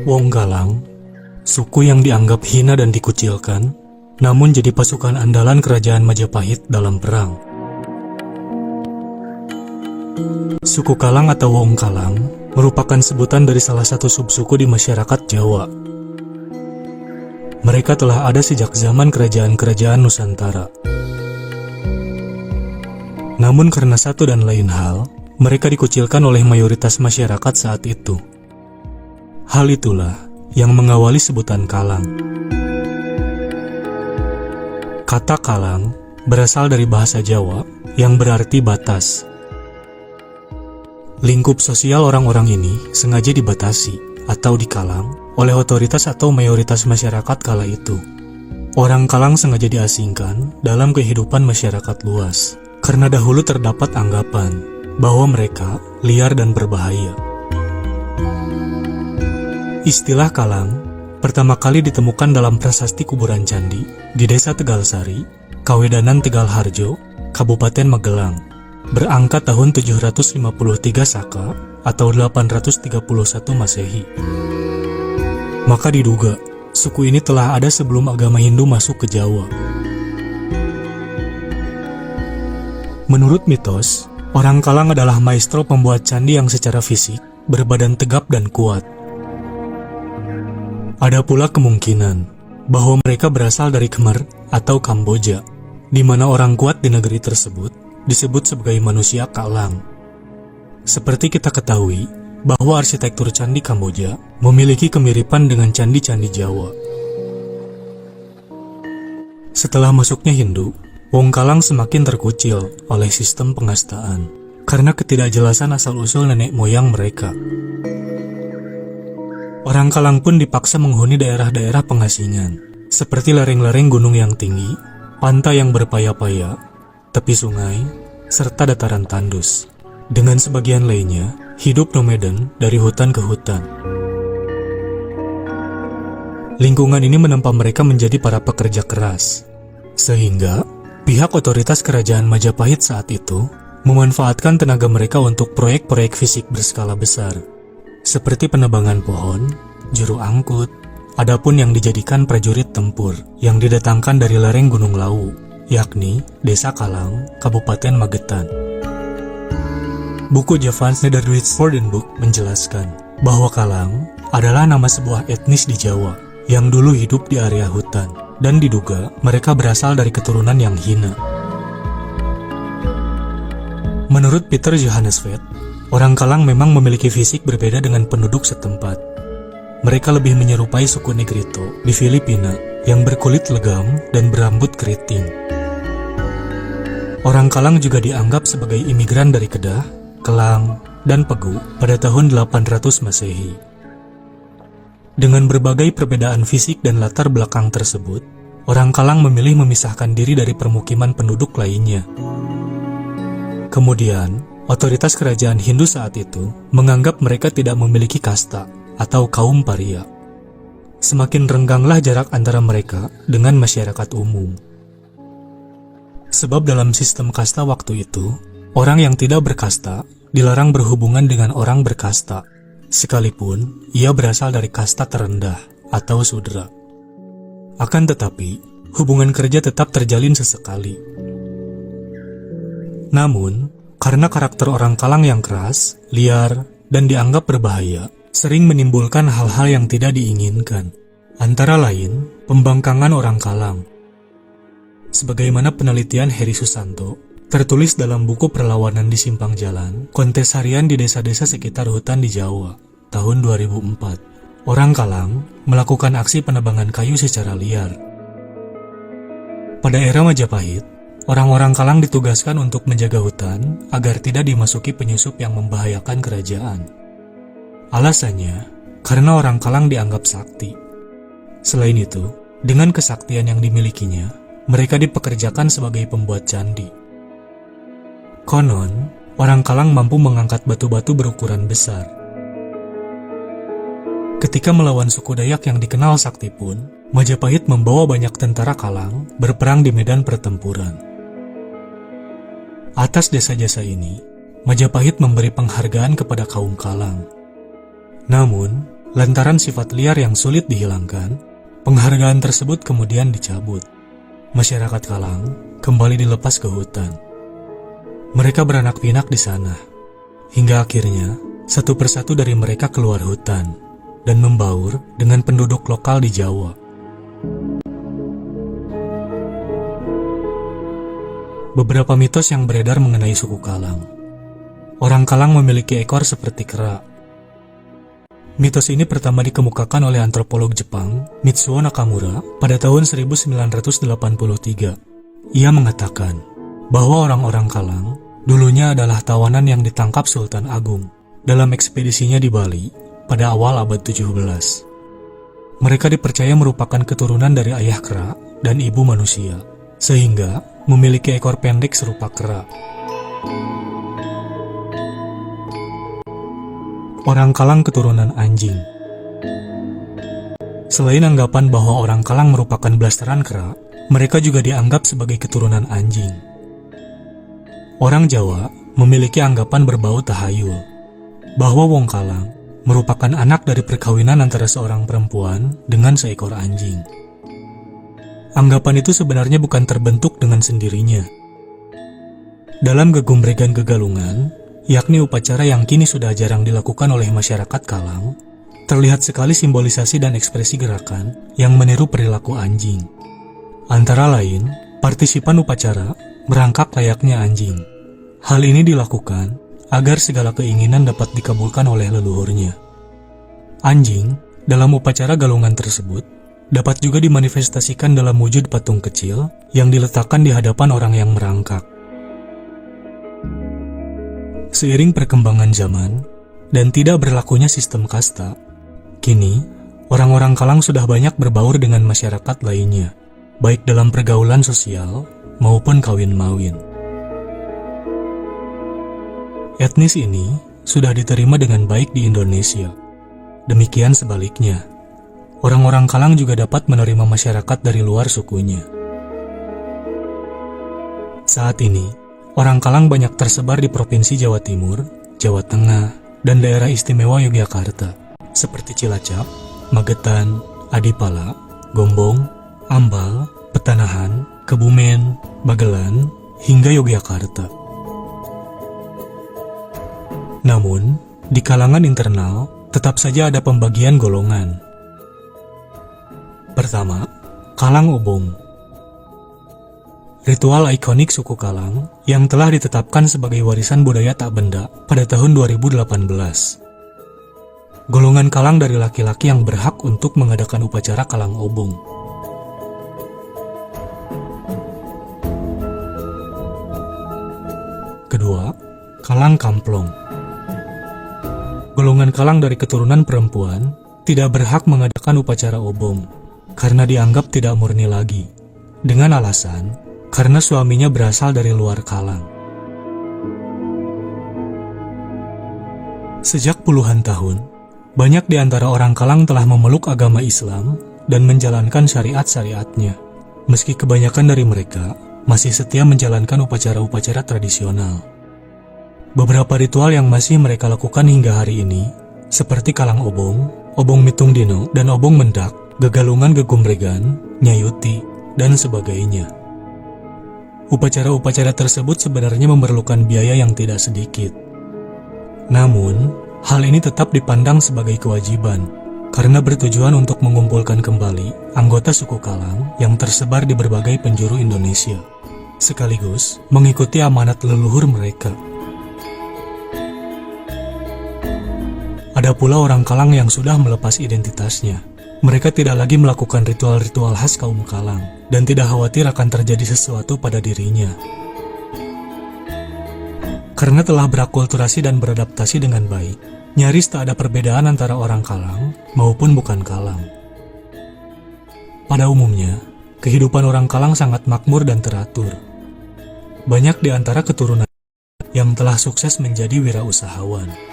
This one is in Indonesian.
Wong Galang, suku yang dianggap hina dan dikucilkan, namun jadi pasukan andalan kerajaan Majapahit dalam perang. Suku Kalang atau Wong Kalang merupakan sebutan dari salah satu subsuku di masyarakat Jawa. Mereka telah ada sejak zaman kerajaan-kerajaan Nusantara. Namun karena satu dan lain hal, mereka dikucilkan oleh mayoritas masyarakat saat itu. Hal itulah yang mengawali sebutan Kalang. Kata Kalang berasal dari bahasa Jawa yang berarti batas. Lingkup sosial orang-orang ini sengaja dibatasi atau dikalang oleh otoritas atau mayoritas masyarakat kala itu. Orang Kalang sengaja diasingkan dalam kehidupan masyarakat luas, karena dahulu terdapat anggapan bahwa mereka liar dan berbahaya. Istilah Kalang pertama kali ditemukan dalam prasasti kuburan candi di Desa Tegalsari, Kawedanan Tegal Harjo, Kabupaten Magelang, berangkat tahun 753 Saka atau 831 Masehi. Maka diduga, suku ini telah ada sebelum agama Hindu masuk ke Jawa. Menurut mitos, orang Kalang adalah maestro pembuat candi yang secara fisik berbadan tegap dan kuat. Ada pula kemungkinan bahwa mereka berasal dari Khmer atau Kamboja, di mana orang kuat di negeri tersebut disebut sebagai manusia Kalang. Seperti kita ketahui bahwa arsitektur candi Kamboja memiliki kemiripan dengan candi-candi Jawa. Setelah masuknya Hindu, Wong Kalang semakin terkucil oleh sistem pengastaan karena ketidakjelasan asal-usul nenek moyang mereka. Orang Kalang pun dipaksa menghuni daerah-daerah pengasingan, seperti lereng-lereng gunung yang tinggi, pantai yang berpaya-paya, tepi sungai, serta dataran tandus. Dengan sebagian lainnya, hidup nomaden dari hutan ke hutan. Lingkungan ini menempa mereka menjadi para pekerja keras, sehingga pihak otoritas kerajaan Majapahit saat itu memanfaatkan tenaga mereka untuk proyek-proyek fisik berskala besar, seperti penebangan pohon, juru angkut, adapun yang dijadikan prajurit tempur yang didatangkan dari lereng Gunung Lawu, yakni Desa Kalang, Kabupaten Magetan. Buku Javans Nederduitswoordenboek menjelaskan bahwa Kalang adalah nama sebuah etnis di Jawa yang dulu hidup di area hutan, dan diduga mereka berasal dari keturunan yang hina. Menurut Peter Johannes Vedt, orang Kalang memang memiliki fisik berbeda dengan penduduk setempat. Mereka lebih menyerupai suku Negrito di Filipina yang berkulit legam dan berambut keriting. Orang Kalang juga dianggap sebagai imigran dari Kedah, Kelang, dan Pegu pada tahun 800 Masehi. Dengan berbagai perbedaan fisik dan latar belakang tersebut, orang Kalang memilih memisahkan diri dari permukiman penduduk lainnya. Kemudian, otoritas kerajaan Hindu saat itu menganggap mereka tidak memiliki kasta atau kaum paria. Semakin rengganglah jarak antara mereka dengan masyarakat umum. Sebab dalam sistem kasta waktu itu, orang yang tidak berkasta dilarang berhubungan dengan orang berkasta, sekalipun ia berasal dari kasta terendah atau sudra. Akan tetapi, hubungan kerja tetap terjalin sesekali. Namun, karena karakter orang Kalang yang keras, liar, dan dianggap berbahaya, sering menimbulkan hal-hal yang tidak diinginkan. Antara lain, pembangkangan orang Kalang. Sebagaimana penelitian Heri Susanto, tertulis dalam buku Perlawanan di Simpang Jalan, Kontes Harian di Desa-Desa Sekitar Hutan di Jawa, tahun 2004. Orang Kalang melakukan aksi penebangan kayu secara liar. Pada era Majapahit, orang-orang Kalang ditugaskan untuk menjaga hutan agar tidak dimasuki penyusup yang membahayakan kerajaan. Alasannya, karena orang Kalang dianggap sakti. Selain itu, dengan kesaktian yang dimilikinya, mereka dipekerjakan sebagai pembuat candi. Konon, orang Kalang mampu mengangkat batu-batu berukuran besar. Ketika melawan suku Dayak yang dikenal sakti pun, Majapahit membawa banyak tentara Kalang berperang di medan pertempuran. Atas jasa-jasa ini, Majapahit memberi penghargaan kepada kaum Kalang. Namun, Lantaran sifat liar yang sulit dihilangkan, penghargaan tersebut kemudian dicabut. Masyarakat Kalang kembali dilepas ke hutan. Mereka beranak pinak di sana, hingga akhirnya satu persatu dari mereka keluar hutan dan membaur dengan penduduk lokal di Jawa. Beberapa mitos yang beredar mengenai suku Kalang. Orang Kalang memiliki ekor seperti kera. Mitos ini pertama dikemukakan oleh antropolog Jepang, Mitsuo Nakamura, pada tahun 1983. Ia mengatakan bahwa orang-orang Kalang dulunya adalah tawanan yang ditangkap Sultan Agung dalam ekspedisinya di Bali pada awal abad 17. Mereka dipercaya merupakan keturunan dari ayah kera dan ibu manusia, sehingga memiliki ekor pendek serupa kera. Orang Kalang keturunan anjing. Selain anggapan bahwa orang Kalang merupakan blasteran kera, mereka juga dianggap sebagai keturunan anjing. Orang Jawa memiliki anggapan berbau tahayul, bahwa wong Kalang merupakan anak dari perkawinan antara seorang perempuan dengan seekor anjing. Anggapan itu sebenarnya bukan terbentuk dengan sendirinya. Dalam Gegumbregan Gegalungan, yakni upacara yang kini sudah jarang dilakukan oleh masyarakat Kalang, terlihat sekali simbolisasi dan ekspresi gerakan yang meniru perilaku anjing. Antara lain, partisipan upacara merangkak layaknya anjing. Hal ini dilakukan agar segala keinginan dapat dikabulkan oleh leluhurnya. Anjing dalam upacara galungan tersebut dapat juga dimanifestasikan dalam wujud patung kecil yang diletakkan di hadapan orang yang merangkak. Seiring perkembangan zaman dan tidak berlakunya sistem kasta, kini orang-orang Kalang sudah banyak berbaur dengan masyarakat lainnya, baik dalam pergaulan sosial maupun kawin-mawin. Etnis ini sudah diterima dengan baik di Indonesia. Demikian sebaliknya, orang-orang Kalang juga dapat menerima masyarakat dari luar sukunya. Saat ini, orang Kalang banyak tersebar di Provinsi Jawa Timur, Jawa Tengah, dan daerah istimewa Yogyakarta, seperti Cilacap, Magetan, Adipala, Gombong, Ambal, Petanahan, Kebumen, Bagelan, hingga Yogyakarta. Namun, di kalangan internal, tetap saja ada pembagian golongan. Pertama, Kalang Obong. Ritual ikonik suku Kalang yang telah ditetapkan sebagai warisan budaya tak benda pada tahun 2018. Golongan Kalang dari laki-laki yang berhak untuk mengadakan upacara Kalang Obong. Kedua, Kalang Kamplong. Golongan Kalang dari keturunan perempuan tidak berhak mengadakan upacara obong karena dianggap tidak murni lagi, dengan alasan karena suaminya berasal dari luar Kalang. Sejak puluhan tahun, banyak di antara orang Kalang telah memeluk agama Islam dan menjalankan syariat-syariatnya, meski kebanyakan dari mereka masih setia menjalankan upacara-upacara tradisional. Beberapa ritual yang masih mereka lakukan hingga hari ini, seperti Kalang Obong, Obong Mitung Dino, dan Obong Mendak, Gegalungan Gegumbregan, Nyayuti, dan sebagainya. Upacara-upacara tersebut sebenarnya memerlukan biaya yang tidak sedikit. Namun, hal ini tetap dipandang sebagai kewajiban, karena bertujuan untuk mengumpulkan kembali anggota suku Kalang yang tersebar di berbagai penjuru Indonesia, sekaligus mengikuti amanat leluhur mereka. Ada pula orang Kalang yang sudah melepas identitasnya. Mereka tidak lagi melakukan ritual-ritual khas kaum Kalang dan tidak khawatir akan terjadi sesuatu pada dirinya. Karena telah berakulturasi dan beradaptasi dengan baik, nyaris tak ada perbedaan antara orang Kalang maupun bukan Kalang. Pada umumnya, kehidupan orang Kalang sangat makmur dan teratur. Banyak di antara keturunan yang telah sukses menjadi wirausahawan.